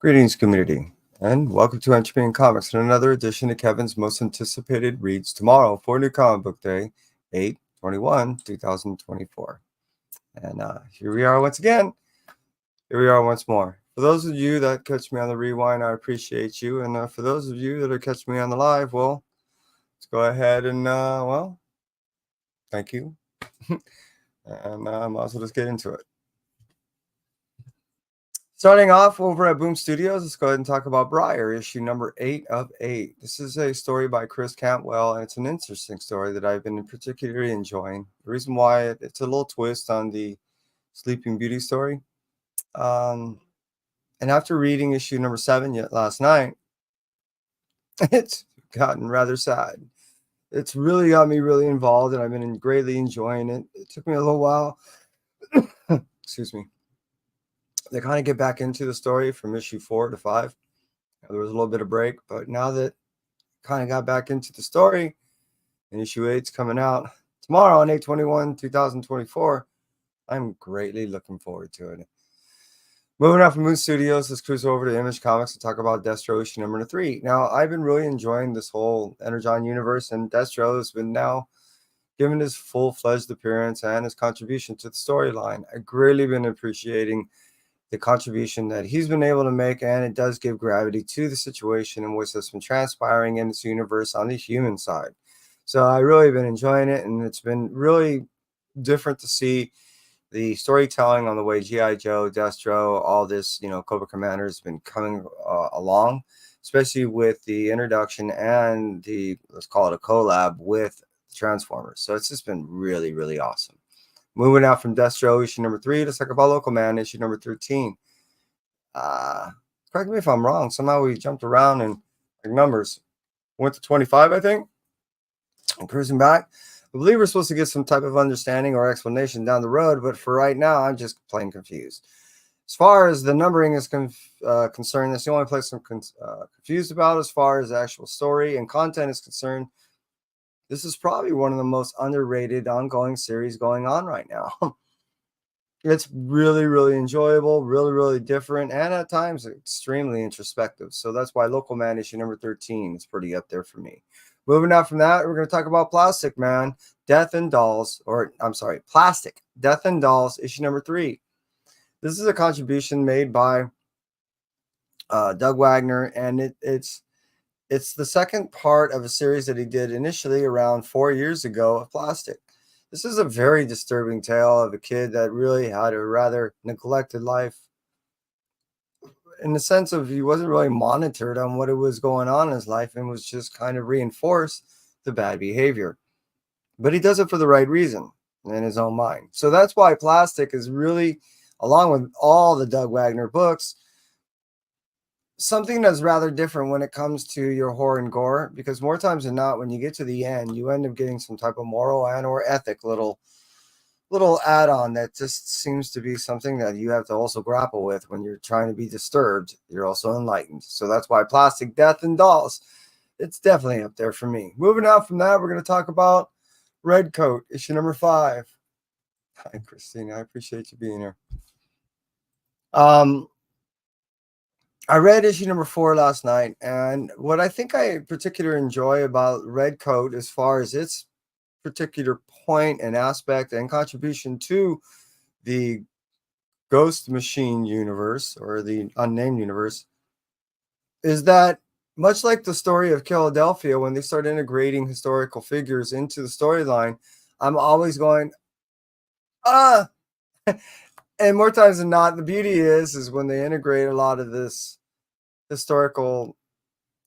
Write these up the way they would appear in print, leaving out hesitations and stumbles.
Greetings, community, and welcome to NCBD Comics and another edition of Kevin's most anticipated reads tomorrow for New Comic Book Day, 8/21/2024. And here we are once again. Here we are once more. For those of you that catch me on the rewind, I appreciate you. And for those of you that are catching me on the live, well, let's go ahead and, thank you. And I might as well just get into it. Starting off over at Boom Studios, let's go ahead and talk about Briar, issue number 8 of 8. This is a story by Chris Cantwell, and it's an interesting story that I've been particularly enjoying. The reason why it's a little twist on the Sleeping Beauty story. And after reading issue number 7 yet last night, it's gotten rather sad. It's really got me really involved, and I've been greatly enjoying it. It took me a little while. Excuse me. They kind of get back into the story from issue 4 to 5. There was a little bit of break, but now that kind of got back into the story, and issue 8's coming out tomorrow on 8/21/2024, I'm greatly looking forward to it. Moving on from Moon Studios, let's cruise over to Image Comics and talk about Destro issue number 3. Now, I've been really enjoying this whole Energon universe, and Destro has been now given his full-fledged appearance and his contribution to the storyline. I've greatly been appreciating the contribution that he's been able to make, and it does give gravity to the situation in which has been transpiring in this universe on the human side. So I really been enjoying it, and it's been really different to see the storytelling on the way G.I. Joe, Destro, all this, Cobra Commander has been coming along, especially with the introduction and the, let's call it a collab with Transformers. So it's just been really, really awesome. Moving out from Destro, issue number 3, let's talk about Local Man, issue number 13. Correct me if I'm wrong. Somehow we jumped around and numbers. Went to 25, I think. And cruising back. I believe we're supposed to get some type of understanding or explanation down the road, but for right now, I'm just plain confused. As far as the numbering is concerned, that's the only place I'm confused about as far as the actual story and content is concerned. This is probably one of the most underrated ongoing series going on right now. It's really, really enjoyable, really, really different, and at times extremely introspective. So that's why Local Man issue number 13 is pretty up there for me. Moving out from that, we're going to talk about Plastic Man, Death and Dolls, Plastic, Death and Dolls issue number 3. This is a contribution made by Doug Wagner, and it's the second part of a series that he did initially around 4 years ago of Plastic. This is a very disturbing tale of a kid that really had a rather neglected life in the sense of he wasn't really monitored on what was going on in his life and was just kind of reinforced the bad behavior. But he does it for the right reason in his own mind. So that's why Plastic is really, along with all the Doug Wagner books, something that's rather different when it comes to your horror and gore, because more times than not, when you get to the end, you end up getting some type of moral and or ethic little add-on that just seems to be something that you have to also grapple with when you're trying to be disturbed. You're also enlightened. So that's why Plastic, Death and Dolls, it's definitely up there for me. Moving out from that, we're going to talk about Red Coat, issue number 5. Hi, Christina. I appreciate you being here. I read issue number 4 last night, and what I think I particularly enjoy about Red Coat as far as its particular point and aspect and contribution to the Ghost Machine universe or the unnamed universe is that much like the story of Philadelphia, when they start integrating historical figures into the storyline, I'm always going, and more times than not, the beauty is when they integrate a lot of this historical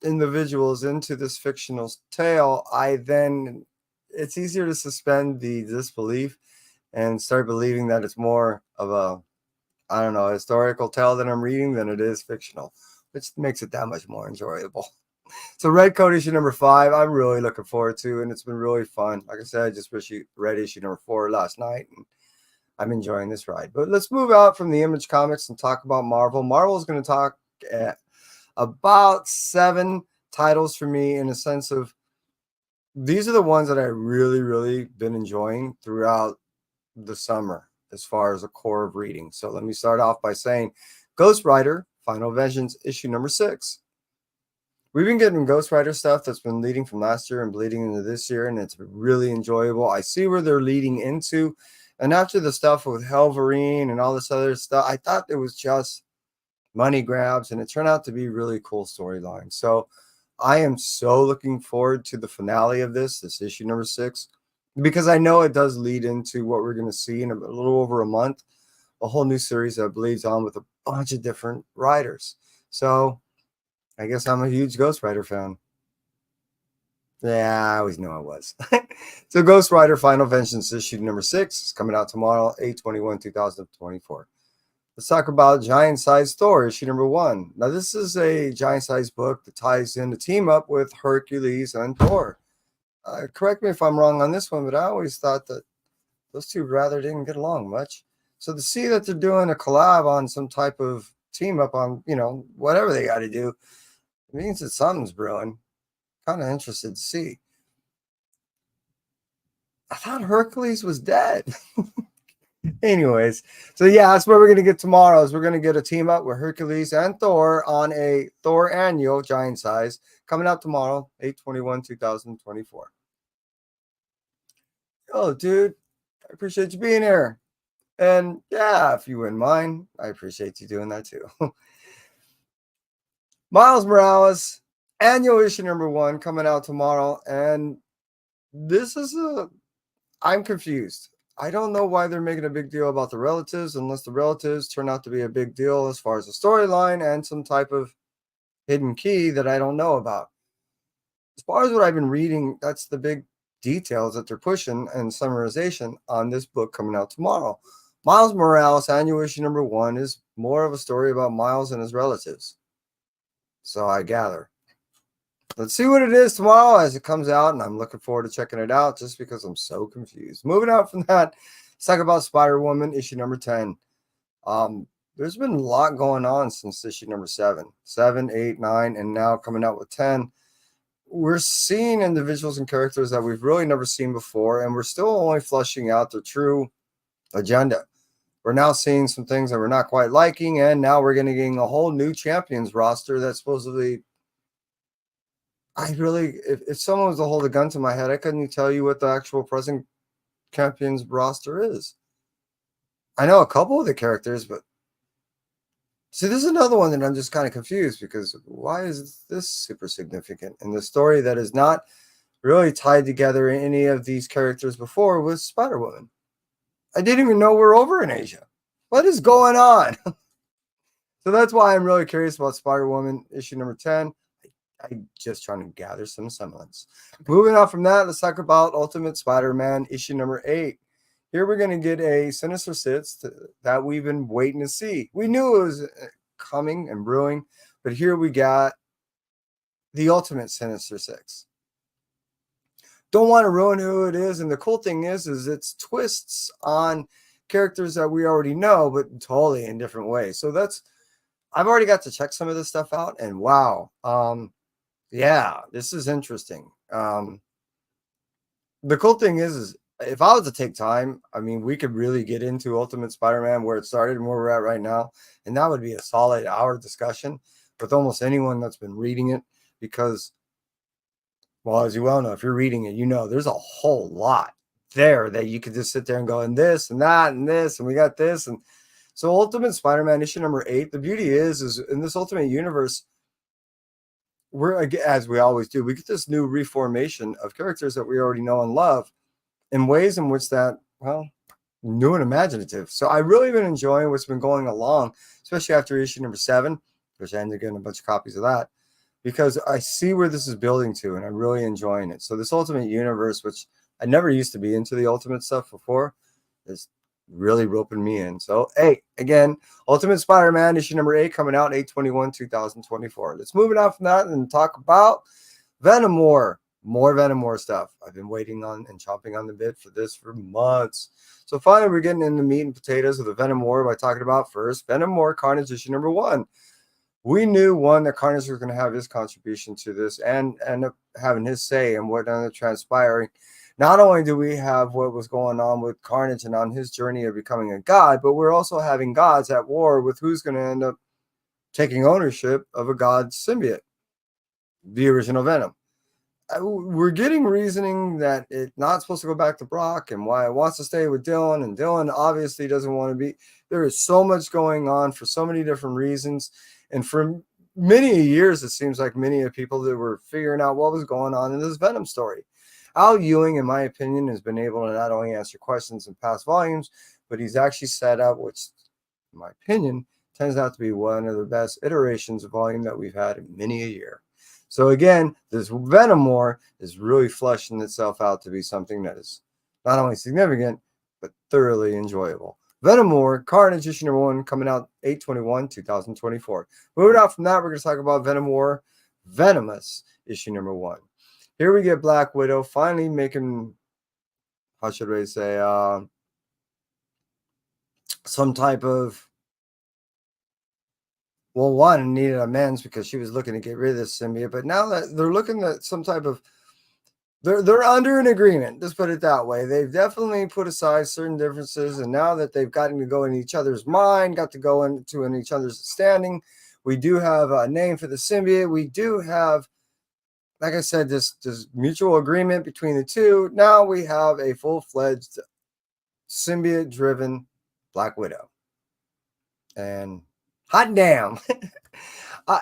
individuals into this fictional tale, it's easier to suspend the disbelief and start believing that it's more of a historical tale that I'm reading than it is fictional, which makes it that much more enjoyable. So Red Coat issue number 5, I'm really looking forward to, and it's been really fun. Like I said, I just read issue number 4 last night, and I'm enjoying this ride. But let's move out from the Image Comics and talk about Marvel. Marvel is going to talk about 7 titles for me in a sense of these are the ones that I really, really been enjoying throughout the summer as far as a core of reading. So let me start off by saying Ghost Rider Final Vengeance, issue number 6. We've been getting Ghost Rider stuff that's been leading from last year and bleeding into this year, and it's really enjoyable. I see where they're leading into. And after the stuff with Helverine and all this other stuff, I thought it was just money grabs, and it turned out to be really cool storyline. So I am so looking forward to the finale of this issue number 6, because I know it does lead into what we're going to see in a little over a month, a whole new series that bleeds on with a bunch of different writers. So I guess I'm a huge Ghost Rider fan. Yeah, I always knew I was. So Ghost Rider Final Vengeance issue number 6 is coming out tomorrow, 8/21/2024. Let's talk about Giant Size Thor, issue number 1. Now, this is a giant size book that ties in the team up with Hercules and Thor. Correct me if I'm wrong on this one, but I always thought that those two rather didn't get along much. So to see that they're doing a collab on some type of team up on, whatever they got to do, it means that something's brewing. Kind of interested to see. I thought Hercules was dead. Anyways, so yeah, that's what we're going to get tomorrow. Is we're going to get a team up with Hercules and Thor on a Thor annual giant size coming out tomorrow, 8/21/2024. Oh, dude, I appreciate you being here. And yeah, if you wouldn't mind, I appreciate you doing that too. Miles Morales, annual issue number 1 coming out tomorrow. And this is I'm confused. I don't know why they're making a big deal about the relatives, unless the relatives turn out to be a big deal as far as the storyline and some type of hidden key that I don't know about. As far as what I've been reading, that's the big details that they're pushing and summarization on this book coming out tomorrow. Miles Morales, annual issue number 1, is more of a story about Miles and his relatives. So I gather. Let's see what it is tomorrow as it comes out, and I'm looking forward to checking it out just because I'm so confused. Moving on from that, let's talk about Spider-Woman, issue number 10. There's been a lot going on since issue number 7, 8, 9, and now coming out with 10. We're seeing individuals and characters that we've really never seen before, and we're still only fleshing out their true agenda. We're now seeing some things that we're not quite liking, and now we're getting a whole new champions roster that's supposedly... if someone was to hold a gun to my head, I couldn't tell you what the actual present champions roster is. I know a couple of the characters, but see, this is another one that I'm just kind of confused, because why is this super significant in the story that is not really tied together in any of these characters before with Spider-Woman? I didn't even know we're over in Asia. What is going on? So that's why I'm really curious about Spider-Woman issue number 10. I'm just trying to gather some semblance. Moving on from that, let's talk about Ultimate Spider-Man issue number 8. Here we're going to get a Sinister Six that we've been waiting to see. We knew it was coming and brewing, but here we got the Ultimate Sinister Six. Don't want to ruin who it is, and the cool thing is it's twists on characters that we already know, but totally in different ways. So I've already got to check some of this stuff out, and wow, yeah, this is interesting. The cool thing is if I was to take time, I mean, we could really get into Ultimate Spider-Man, where it started and where we're at right now, and that would be a solid hour discussion with almost anyone that's been reading it, because, well, as you well know, if you're reading it, there's a whole lot there that you could just sit there and go, and this and that and this, and we got this. And so Ultimate Spider-Man issue number 8, the beauty is in this Ultimate Universe, as we always do, we get this new reformation of characters that we already know and love in ways in which that, well, new and imaginative. So I really been enjoying what's been going along, especially after issue number 7, which I ended up getting a bunch of copies of that, because I see where this is building to, and I'm really enjoying it. So this Ultimate Universe, which I never used to be into the Ultimate stuff before, is really roping me in. So, hey, again, Ultimate Spider-Man issue number 8 coming out 8/21/2024. Let's move it on from that and talk about Venom War. More Venom War stuff. I've been waiting on and chomping on the bit for this for months. So finally, we're getting into meat and potatoes of the Venom War by talking about first Venom War Carnage issue number 1. We knew, one, that Carnage was going to have his contribution to this and end up having his say in what ended up transpiring. Not only do we have what was going on with Carnage and on his journey of becoming a god, but we're also having gods at war with who's going to end up taking ownership of a god symbiote, the original Venom. We're getting reasoning that it's not supposed to go back to Brock and why it wants to stay with Dylan, and Dylan obviously doesn't want to be. There is so much going on for so many different reasons, and for many years it seems like many of people that were figuring out what was going on in this Venom story. Al Ewing, in my opinion, has been able to not only answer questions in past volumes, but he's actually set up, which, in my opinion, turns out to be one of the best iterations of volume that we've had in many a year. So again, this Venom War is really fleshing itself out to be something that is not only significant, but thoroughly enjoyable. Venom War, Carnage issue number 1, coming out 8/21/2024. Moving out from that, we're going to talk about Venom War, Venomous issue number 1. Here we get Black Widow finally making, how should I say, some type of, well, one needed amends because she was looking to get rid of this symbiote, but now that they're looking at some type of, they're under an agreement. Let's put it that way. They've definitely put aside certain differences, and now that they've gotten to go in each other's mind, got to go into in each other's standing, we do have a name for the symbiote. We do have, like I said, this mutual agreement between the two. Now we have a full-fledged symbiote-driven Black Widow, and hot damn.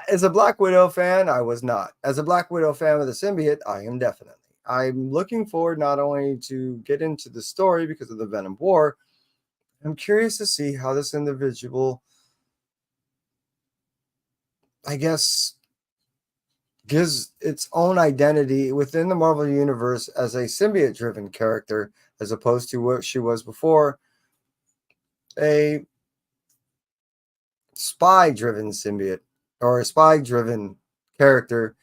As a Black Widow fan, I was not. As a Black Widow fan with a symbiote, I am definitely. I'm looking forward not only to get into the story because of the Venom War, I'm curious to see how this individual, I guess, gives its own identity within the Marvel Universe as a symbiote-driven character, as opposed to what she was before, a spy-driven symbiote, or a spy-driven character,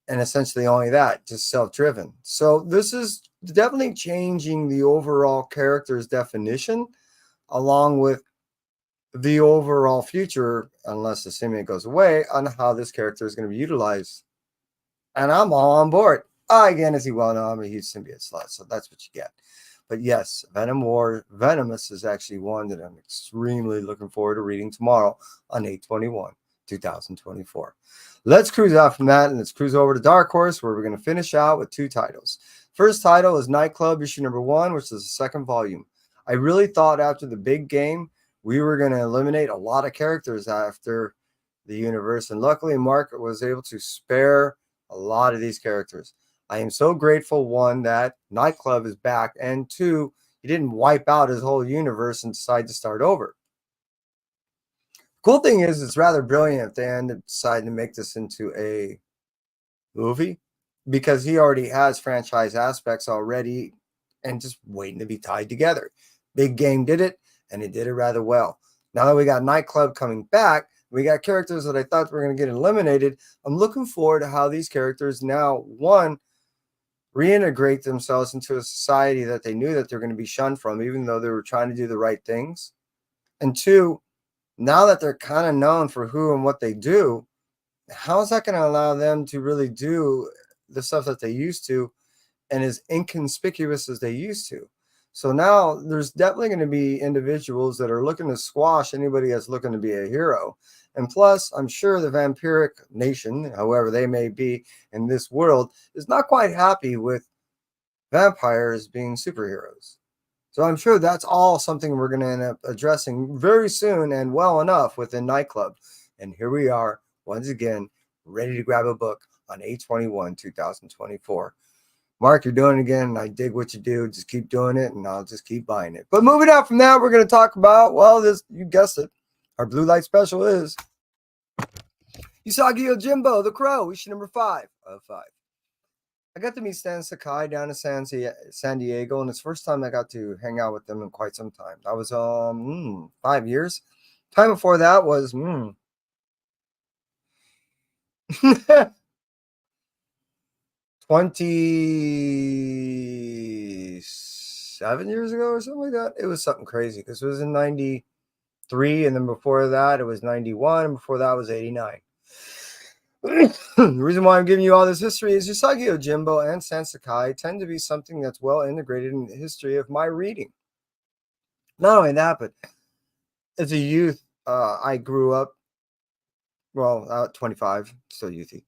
and essentially only that, just self-driven. So this is definitely changing the overall character's definition, along with the overall future, unless the symbiote goes away, on how this character is going to be utilized. And I'm all on board. Again, as you well know, I'm a huge symbiote slut, so that's what you get. But yes, Venom War, Venomous is actually one that I'm extremely looking forward to reading tomorrow on 8/21/2024. Let's cruise out from that, and let's cruise over to Dark Horse, where we're going to finish out with 2 titles. First title is Nightclub issue number 1, which is the 2nd volume. I really thought after the big game, we were going to eliminate a lot of characters after the universe, and luckily Mark was able to spare a lot of these characters. I am so grateful, 1, that Nightclub is back, and 2, he didn't wipe out his whole universe and decide to start over. Cool thing is, it's rather brilliant if they end up deciding to make this into a movie, because he already has franchise aspects already and just waiting to be tied together. Big Game did it, and it did it rather well. Now that we got Nightclub coming back, we got characters that I thought were going to get eliminated. I'm looking forward to how these characters now, 1, reintegrate themselves into a society that they knew that they're going to be shunned from, even though they were trying to do the right things. And 2, now that they're kind of known for who and what they do, how is that going to allow them to really do the stuff that they used to and as inconspicuous as they used to? So now there's definitely going to be individuals that are looking to squash anybody that's looking to be a hero. And plus, I'm sure the vampiric nation, however they may be in this world, is not quite happy with vampires being superheroes. So I'm sure that's all something we're going to end up addressing very soon and well enough within Nightclub. And here we are, once again, ready to grab a book on 8/21/2024. Mark, you're doing it again, and I dig what you do. Just keep doing it, and I'll just keep buying it. But moving out from that, we're going to talk about, well, this, you guessed it, our Blue Light special is Usagi Yojimbo, The Crow, issue number 5 of 5. I got to meet Stan Sakai down in San Diego, and it's the first time I got to hang out with them in quite some time. That was 5 years. Time before that was 27 years ago or something like that. It was something crazy because it was in 93, and then before that it was 91, and before that was 89. The reason why I'm giving you all this history is Usagi Yojimbo and Stan Sakai tend to be something that's well integrated in the history of my reading. Not only that, but as a youth, I grew up well, 25, still youthy.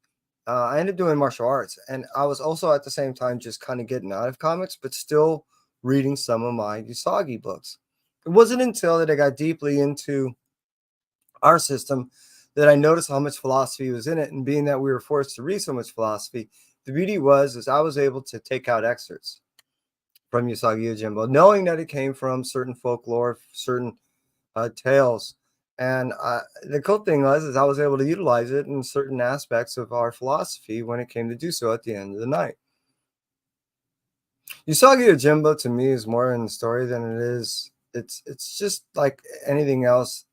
I ended up doing martial arts, and I was also at the same time just kind of getting out of comics, but still reading some of my Usagi books. It wasn't until that I got deeply into our system that I noticed how much philosophy was in it, and being that we were forced to read so much philosophy, the beauty was is I was able to take out excerpts from Usagi Yojimbo, knowing that it came from certain folklore, certain tales. And the cool thing was is I was able to utilize it in certain aspects of our philosophy when it came to do so at the end of the night. Usagi Yojimbo to me is more in the story than it is. It's just like anything else.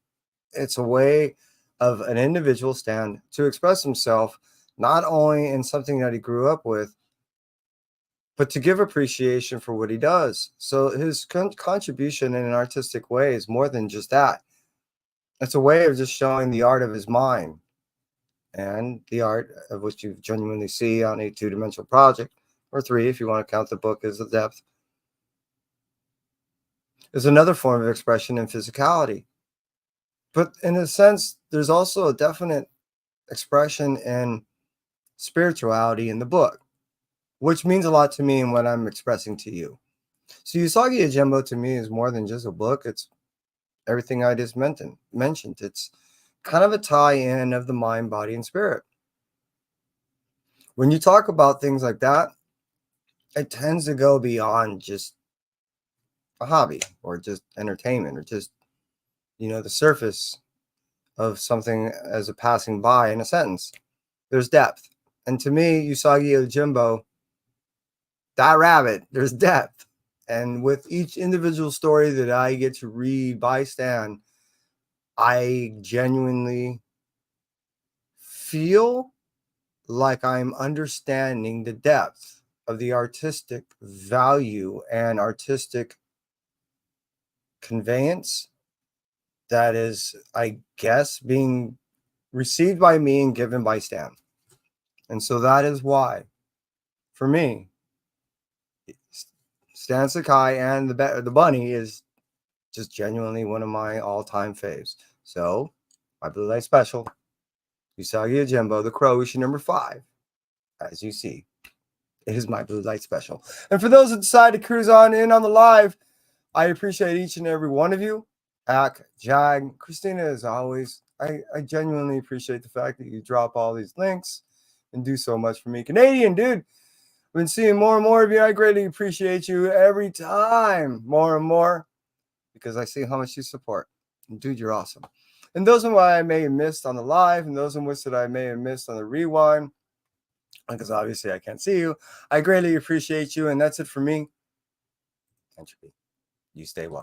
It's a way of an individual stand to express himself, not only in something that he grew up with, but to give appreciation for what he does. So his contribution in an artistic way is more than just that. It's a way of just showing the art of his mind and the art of which you genuinely see on a two-dimensional project, or three if you want to count the book as the depth, is another form of expression in physicality. But in a sense, there's also a definite expression in spirituality in the book, which means a lot to me in what I'm expressing to you. So Usagi Yojimbo to me is more than just a book. It's everything I just mentioned. It's kind of a tie-in of the mind, body, and spirit. When you talk about things like that, it tends to go beyond just a hobby or just entertainment or just, the surface of something as a passing by in a sentence. There's depth. And to me, Usagi Yojimbo, that rabbit, there's depth. And with each individual story that I get to read by Stan, I genuinely feel like I'm understanding the depth of the artistic value and artistic conveyance that is, I guess, being received by me and given by Stan. And so that is why, for me, Stan Sakai and the bunny is just genuinely one of my all-time faves. So, my Blue Light Special, Usagi Yojimbo, the Crow, issue number 5. As you see, it is my Blue Light Special. And for those that decide to cruise on in on the live, I appreciate each and every one of you. Ak, Jag, Christina, as always, I genuinely appreciate the fact that you drop all these links and do so much for me. Canadian, dude, I've been seeing more and more of you. I greatly appreciate you every time, more and more, because I see how much you support. And dude, you're awesome. And those of I may have missed on the live, and those of which that I may have missed on the rewind, because obviously I can't see you, I greatly appreciate you. And that's it for me. Entropy. You stay well.